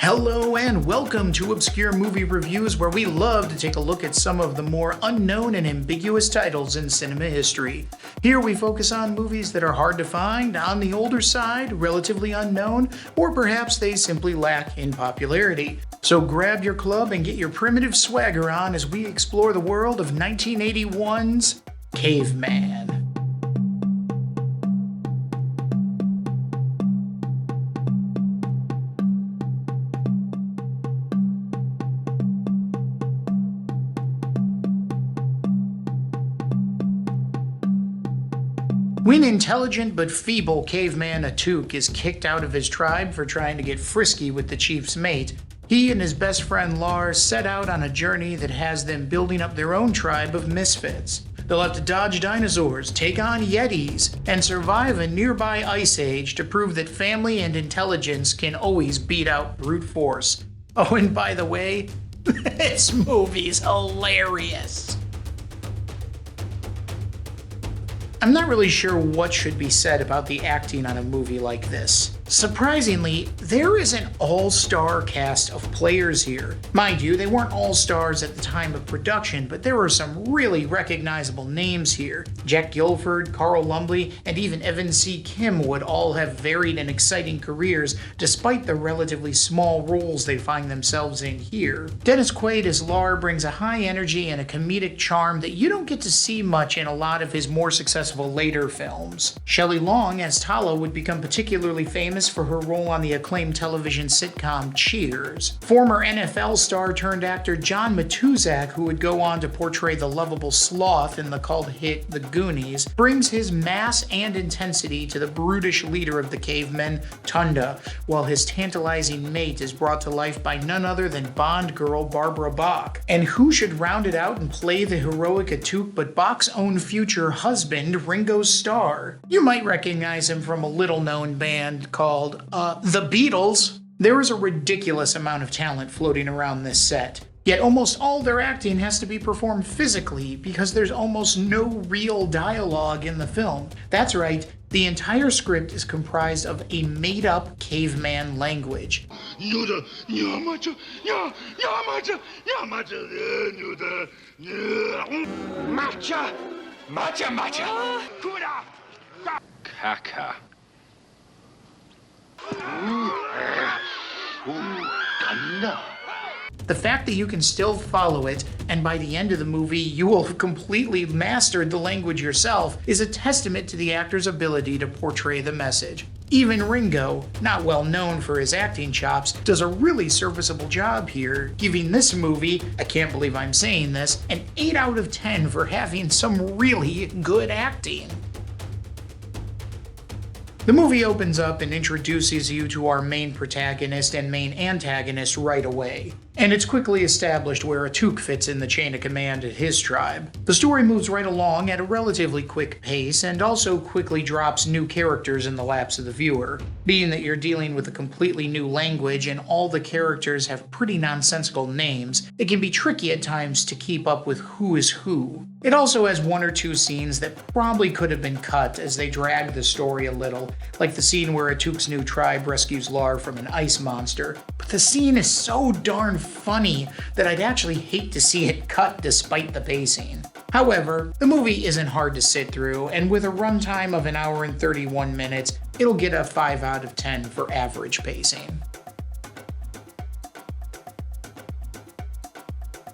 Hello and welcome to Obscure Movie Reviews, where we love to take a look at some of the more unknown and ambiguous titles in cinema history. Here we focus on movies that are hard to find, on the older side, relatively unknown, or perhaps they simply lack in popularity. So grab your club and get your primitive swagger on as we explore the world of 1981's Caveman. When intelligent but feeble caveman Atuk is kicked out of his tribe for trying to get frisky with the chief's mate, he and his best friend Lars set out on a journey that has them building up their own tribe of misfits. They'll have to dodge dinosaurs, take on yetis, and survive a nearby ice age to prove that family and intelligence can always beat out brute force. Oh, and by the way, this movie's hilarious. I'm not really sure what should be said about the acting on a movie like this. Surprisingly, there is an all-star cast of players here. Mind you, they weren't all-stars at the time of production, but there were some really recognizable names here. Jack Gilford, Carl Lumbly, and even Evan C. Kim would all have varied and exciting careers despite the relatively small roles they find themselves in here. Dennis Quaid as Lar brings a high energy and a comedic charm that you don't get to see much in a lot of his more successful later films. Shelley Long as Tala would become particularly famous for her role on the acclaimed television sitcom Cheers. Former NFL star turned actor John Matuzak, who would go on to portray the lovable sloth in the cult hit The Goonies, brings his mass and intensity to the brutish leader of the cavemen, Tunda, while his tantalizing mate is brought to life by none other than Bond girl Barbara Bach. And who should round it out and play the heroic Atuk but Bach's own future husband, Ringo Starr? You might recognize him from a little-known band called The Beatles. There is a ridiculous amount of talent floating around this set. Yet almost all their acting has to be performed physically because there's almost no real dialogue in the film. That's right, the entire script is comprised of a made-up caveman language. Kaka. The fact that you can still follow it, and by the end of the movie you will have completely mastered the language yourself, is a testament to the actor's ability to portray the message. Even Ringo, not well known for his acting chops, does a really serviceable job here, giving this movie, I can't believe I'm saying this, an 8 out of 10 for having some really good acting. The movie opens up and introduces you to our main protagonist and main antagonist right away, and it's quickly established where Atuk fits in the chain of command at his tribe. The story moves right along at a relatively quick pace and also quickly drops new characters in the laps of the viewer. Being that you're dealing with a completely new language and all the characters have pretty nonsensical names, it can be tricky at times to keep up with who is who. It also has one or two scenes that probably could have been cut as they drag the story a little, like the scene where Atuk's new tribe rescues Lar from an ice monster. But the scene is so darn funny that I'd actually hate to see it cut despite the pacing. However, the movie isn't hard to sit through, and with a runtime of 1 hour and 31 minutes, it'll get a 5 out of 10 for average pacing.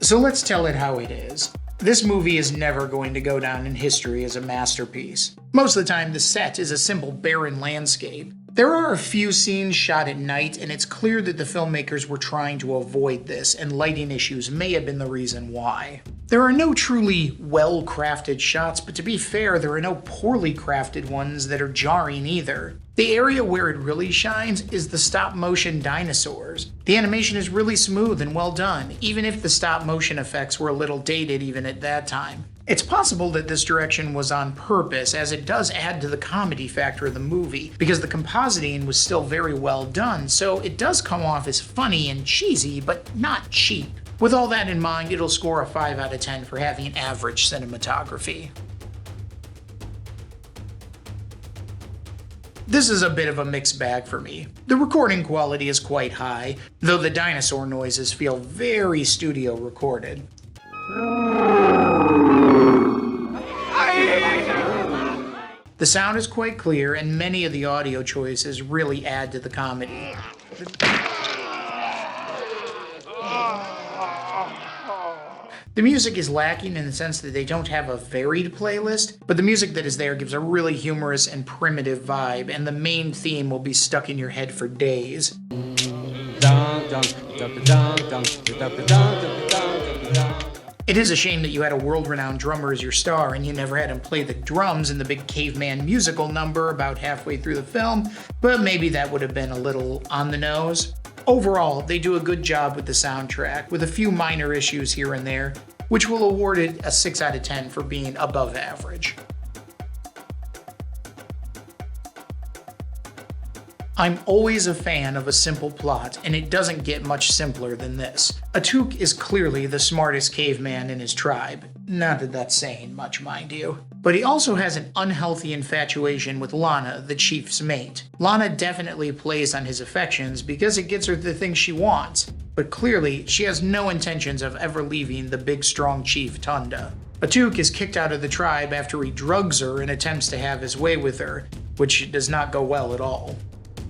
So let's tell it how it is. This movie is never going to go down in history as a masterpiece. Most of the time, the set is a simple barren landscape. There are a few scenes shot at night, and it's clear that the filmmakers were trying to avoid this, and lighting issues may have been the reason why. There are no truly well-crafted shots, but to be fair, there are no poorly crafted ones that are jarring either. The area where it really shines is the stop-motion dinosaurs. The animation is really smooth and well done, even if the stop-motion effects were a little dated even at that time. It's possible that this direction was on purpose, as it does add to the comedy factor of the movie, because the compositing was still very well done, so it does come off as funny and cheesy, but not cheap. With all that in mind, it'll score a 5 out of 10 for having average cinematography. This is a bit of a mixed bag for me. The recording quality is quite high, though the dinosaur noises feel very studio recorded. The sound is quite clear, and many of the audio choices really add to the comedy. The music is lacking in the sense that they don't have a varied playlist, but the music that is there gives a really humorous and primitive vibe, and the main theme will be stuck in your head for days. It is a shame that you had a world-renowned drummer as your star and you never had him play the drums in the big Caveman musical number about halfway through the film, but maybe that would have been a little on the nose. Overall, they do a good job with the soundtrack, with a few minor issues here and there, which will award it a 6 out of 10 for being above average. I'm always a fan of a simple plot, and it doesn't get much simpler than this. Atuk is clearly the smartest caveman in his tribe. Not that that's saying much, mind you. But he also has an unhealthy infatuation with Lana, the chief's mate. Lana definitely plays on his affections because it gets her the things she wants, but clearly she has no intentions of ever leaving the big strong chief Tunda. Atuk is kicked out of the tribe after he drugs her and attempts to have his way with her, which does not go well at all.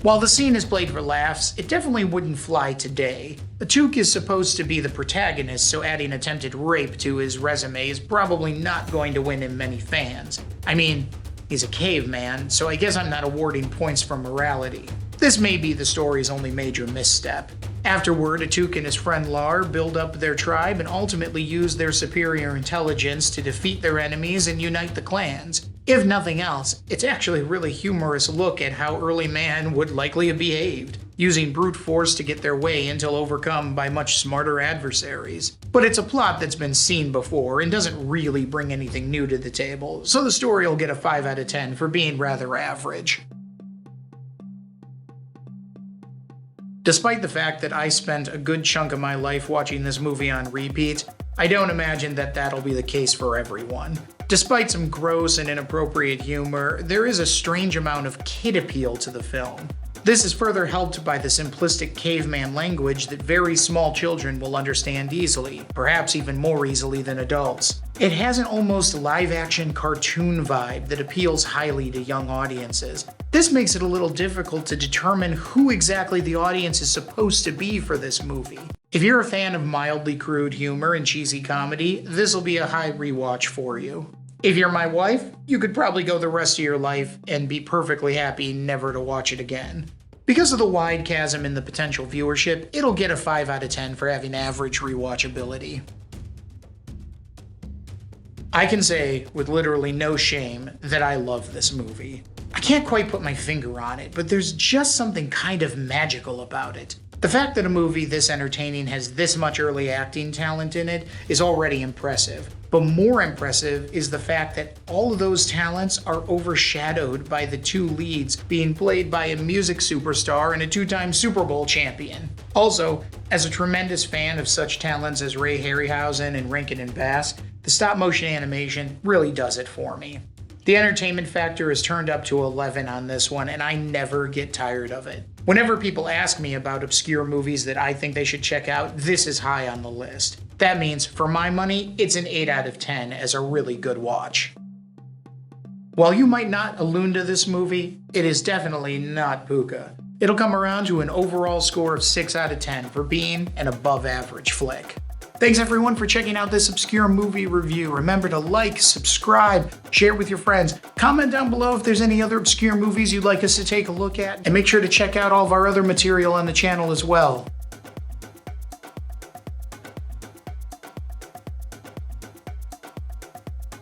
While the scene is played for laughs, it definitely wouldn't fly today. Atuk is supposed to be the protagonist, so adding attempted rape to his resume is probably not going to win him many fans. I mean, he's a caveman, so I guess I'm not awarding points for morality. This may be the story's only major misstep. Afterward, Atuk and his friend Lar build up their tribe and ultimately use their superior intelligence to defeat their enemies and unite the clans. If nothing else, it's actually a really humorous look at how early man would likely have behaved, using brute force to get their way until overcome by much smarter adversaries. But it's a plot that's been seen before and doesn't really bring anything new to the table, so the story will get a 5 out of 10 for being rather average. Despite the fact that I spent a good chunk of my life watching this movie on repeat, I don't imagine that that'll be the case for everyone. Despite some gross and inappropriate humor, there is a strange amount of kid appeal to the film. This is further helped by the simplistic caveman language that very small children will understand easily, perhaps even more easily than adults. It has an almost live-action cartoon vibe that appeals highly to young audiences. This makes it a little difficult to determine who exactly the audience is supposed to be for this movie. If you're a fan of mildly crude humor and cheesy comedy, this'll be a high rewatch for you. If you're my wife, you could probably go the rest of your life and be perfectly happy never to watch it again. Because of the wide chasm in the potential viewership, it'll get a 5 out of 10 for having average rewatchability. I can say, with literally no shame, that I love this movie. I can't quite put my finger on it, but there's just something kind of magical about it. The fact that a movie this entertaining has this much early acting talent in it is already impressive. But more impressive is the fact that all of those talents are overshadowed by the two leads being played by a music superstar and a 2-time Super Bowl champion. Also, as a tremendous fan of such talents as Ray Harryhausen and Rankin and Bass, the stop-motion animation really does it for me. The entertainment factor is turned up to 11 on this one, and I never get tired of it. Whenever people ask me about obscure movies that I think they should check out, this is high on the list. That means, for my money, it's an 8 out of 10 as a really good watch. While you might not allude to this movie, it is definitely not Puka. It'll come around to an overall score of 6 out of 10 for being an above-average flick. Thanks everyone for checking out this obscure movie review. Remember to like, subscribe, share with your friends. Comment down below if there's any other obscure movies you'd like us to take a look at. And make sure to check out all of our other material on the channel as well.